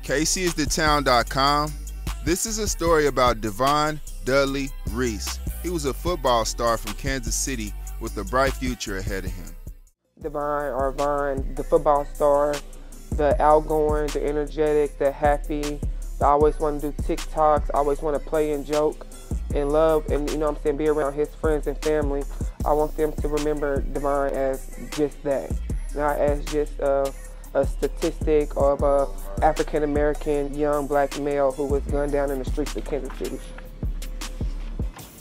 kcisthetown.com. This is a story about DeVohn Dudley-Reese. He was a football star from Kansas City with a bright future ahead of him. DeVohn, or Vaughn, the football star, the outgoing, the energetic, the happy, the always want to do TikToks, always want to play and joke and love, and be around his friends and family. I want them to remember DeVohn as just that, not as just a statistic of a African-American young black male who was gunned down in the streets of Kansas City.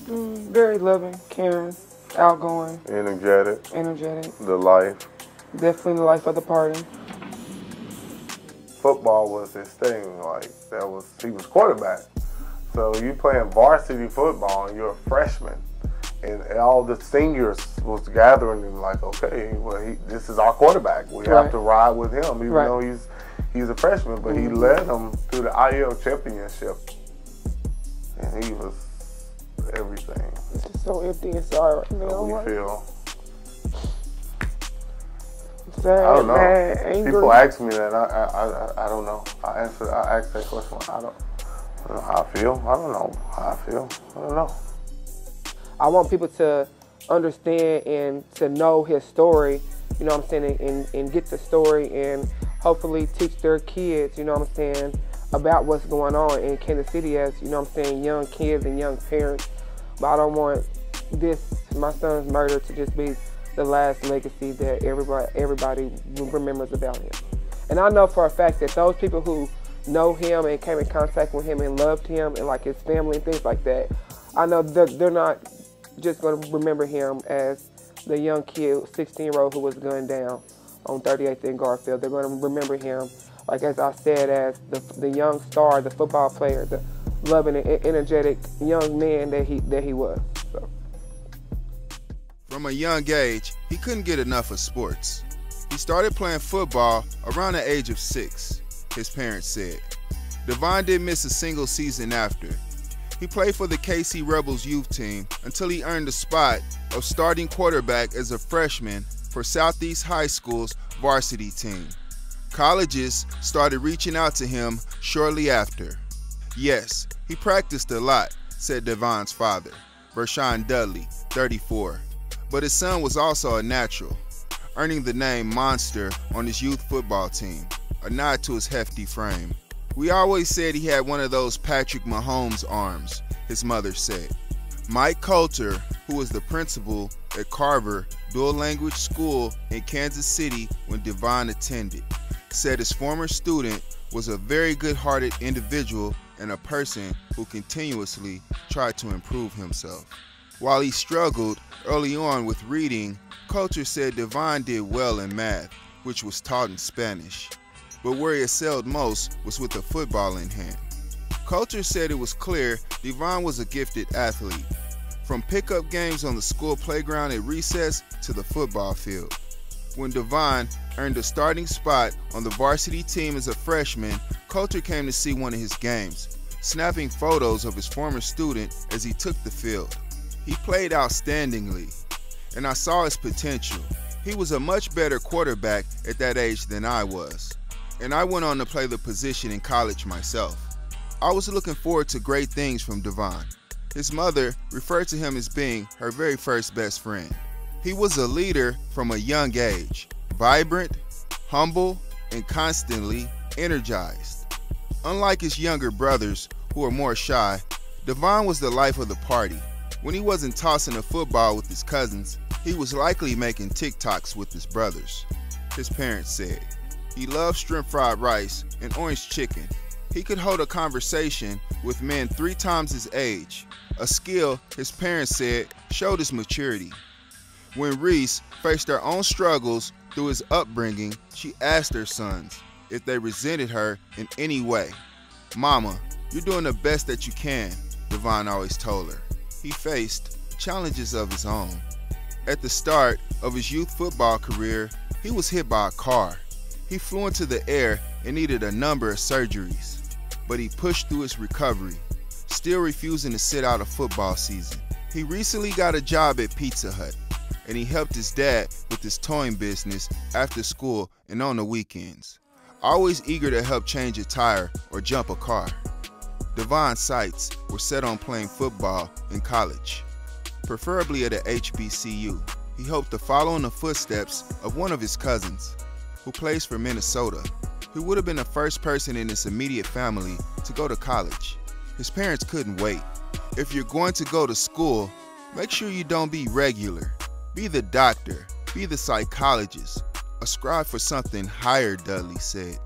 Very loving, caring, outgoing. Energetic. The life. Definitely the life of the party. Football was his thing, he was quarterback. So you playing varsity football and you're a freshman. And all the seniors was gathering and okay, well, this is our quarterback. We have to ride with him, even though he's a freshman. But he led them through the IL championship, and he was everything. It's just so empty inside right now. So we feel sad, I don't know. Mad, angry. People ask me that. I don't know. I ask that question. I don't know how I feel. I don't know how I feel. I don't know. I want people to understand and to know his story, and get the story and hopefully teach their kids, about what's going on in Kansas City as, young kids and young parents. But I don't want my son's murder to just be the last legacy that everybody remembers about him. And I know for a fact that those people who know him and came in contact with him and loved him and his family and things like that, I know they're not just going to remember him as the young kid, 16-year-old who was gunned down on 38th and Garfield. They're going to remember him, as I said, as the young star, the football player, the loving and energetic young man that he was. So. From a young age, he couldn't get enough of sports. He started playing football around the age of 6, his parents said. DeVohn didn't miss a single season after. He played for the KC Rebels youth team until he earned the spot of starting quarterback as a freshman for Southeast High School's varsity team. Colleges started reaching out to him shortly after. Yes, he practiced a lot, said DeVohn's father, Vershawn Dudley, 34. But his son was also a natural, earning the name Monster on his youth football team, a nod to his hefty frame. We always said he had one of those Patrick Mahomes arms, his mother said. Mike Coulter, who was the principal at Carver Dual Language School in Kansas City when DeVohn attended, said his former student was a very good-hearted individual and a person who continuously tried to improve himself. While he struggled early on with reading, Coulter said DeVohn did well in math, which was taught in Spanish. But where he excelled most was with the football in hand. Coulter said it was clear DeVohn was a gifted athlete, from pickup games on the school playground at recess to the football field. When DeVohn earned a starting spot on the varsity team as a freshman, Coulter came to see one of his games, snapping photos of his former student as he took the field. He played outstandingly, and I saw his potential. He was a much better quarterback at that age than I was. And I went on to play the position in college myself. I was looking forward to great things from DeVohn. His mother referred to him as being her very first best friend. He was a leader from a young age, vibrant, humble, and constantly energized. Unlike his younger brothers, who were more shy, DeVohn was the life of the party. When he wasn't tossing a football with his cousins, he was likely making TikToks with his brothers, his parents said. He loved shrimp fried rice and orange chicken. He could hold a conversation with men 3 times his age, a skill his parents said showed his maturity. When Reese faced her own struggles through his upbringing, she asked her sons if they resented her in any way. "Mama, you're doing the best that you can," DeVohn always told her. He faced challenges of his own. At the start of his youth football career, he was hit by a car. He flew into the air and needed a number of surgeries, but he pushed through his recovery, still refusing to sit out a football season. He recently got a job at Pizza Hut, and he helped his dad with his towing business after school and on the weekends. always eager to help change a tire or jump a car. DeVohn's sights were set on playing football in college, preferably at a HBCU. He hoped to follow in the footsteps of one of his cousins, who plays for Minnesota. He would have been the first person in his immediate family to go to college. His parents couldn't wait. If you're going to go to school, make sure you don't be regular. Be the doctor, be the psychologist, strive for something higher, Dudley said.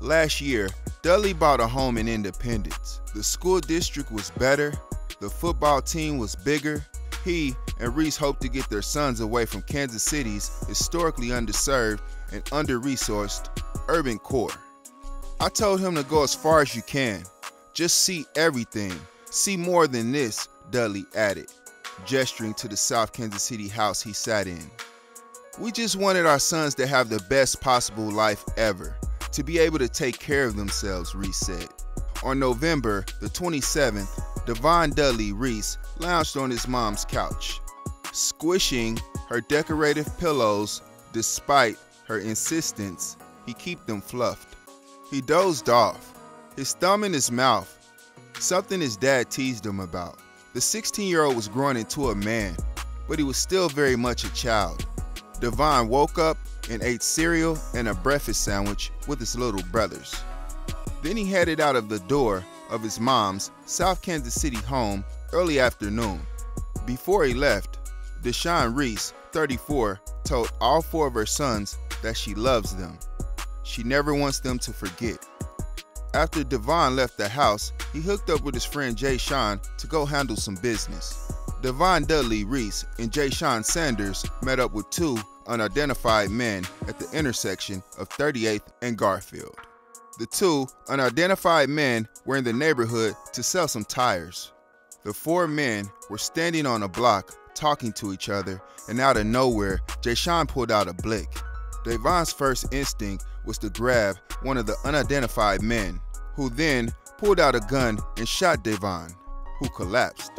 Last year, Dudley bought a home in Independence. The school district was better, the football team was bigger. He and Reese hoped to get their sons away from Kansas City's historically underserved and under-resourced urban core. I told him to go as far as you can. Just see everything. See more than this, Dudley added, gesturing to the South Kansas City house he sat in. We just wanted our sons to have the best possible life ever, to be able to take care of themselves, Reese said. On November the 27th, DeVohn Dudley-Reese lounged on his mom's couch, squishing her decorative pillows despite her insistence he keep them fluffed. He dozed off, his thumb in his mouth, something his dad teased him about. The 16-year-old was growing into a man, but he was still very much a child. DeVohn woke up and ate cereal and a breakfast sandwich with his little brothers. Then he headed out of the door of his mom's South Kansas City home early afternoon. Before he left, Deshaun Reese, 34, told all 4 of her sons that she loves them. She never wants them to forget. After DeVohn left the house, he hooked up with his friend Jazion to go handle some business. DeVohn Dudley-Reese and Jazion Sanders met up with 2 unidentified men at the intersection of 38th and Garfield. The 2 unidentified men were in the neighborhood to sell some tires. The 4 men were standing on a block talking to each other, and out of nowhere, Jazion pulled out a blick. DeVohn's first instinct was to grab one of the unidentified men, who then pulled out a gun and shot DeVohn, who collapsed.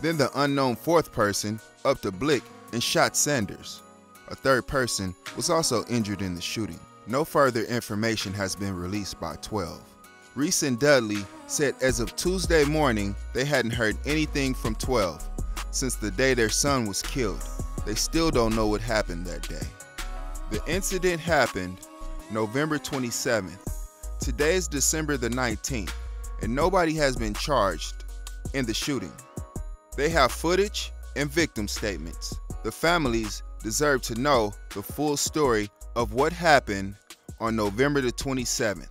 Then the unknown 4th person upped a blick and shot Sanders. A 3rd person was also injured in the shooting. No further information has been released by 12. Reese and Dudley said as of Tuesday morning they hadn't heard anything from 12 since the day their son was killed. They still don't know what happened that day. The incident happened November 27th. Today is December the 19th, and nobody has been charged in the shooting. They have footage and victim statements. The families deserve to know the full story of what happened on November the 27th.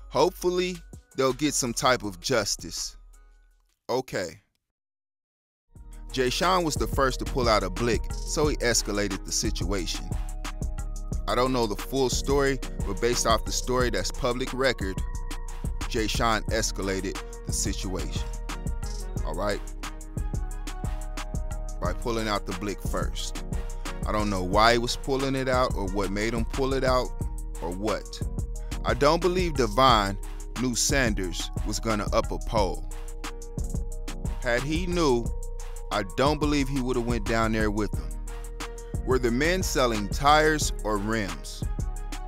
Hopefully, they'll get some type of justice. Okay. Jazion was the first to pull out a blick, so he escalated the situation. I don't know the full story, but based off the story that's public record, Jazion escalated the situation. All right? By pulling out the blick first. I don't know why he was pulling it out or what made him pull it out or what. I don't believe DeVohn knew Sanders was gonna up a pole. Had he knew, I don't believe he would have went down there with them. Were the men selling tires or rims?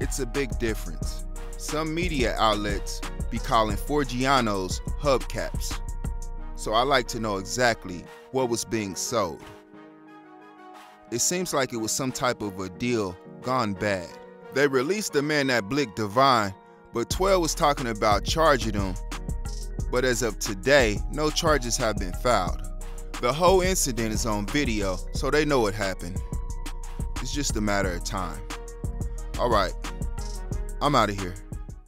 It's a big difference. Some media outlets be calling Forgianos hubcaps. So I like to know exactly what was being sold. It seems like it was some type of a deal gone bad. They released the man that blicked DeVohn, but 12 was talking about charging him. But as of today, no charges have been filed. The whole incident is on video, so they know what happened. It's just a matter of time. All right, I'm out of here.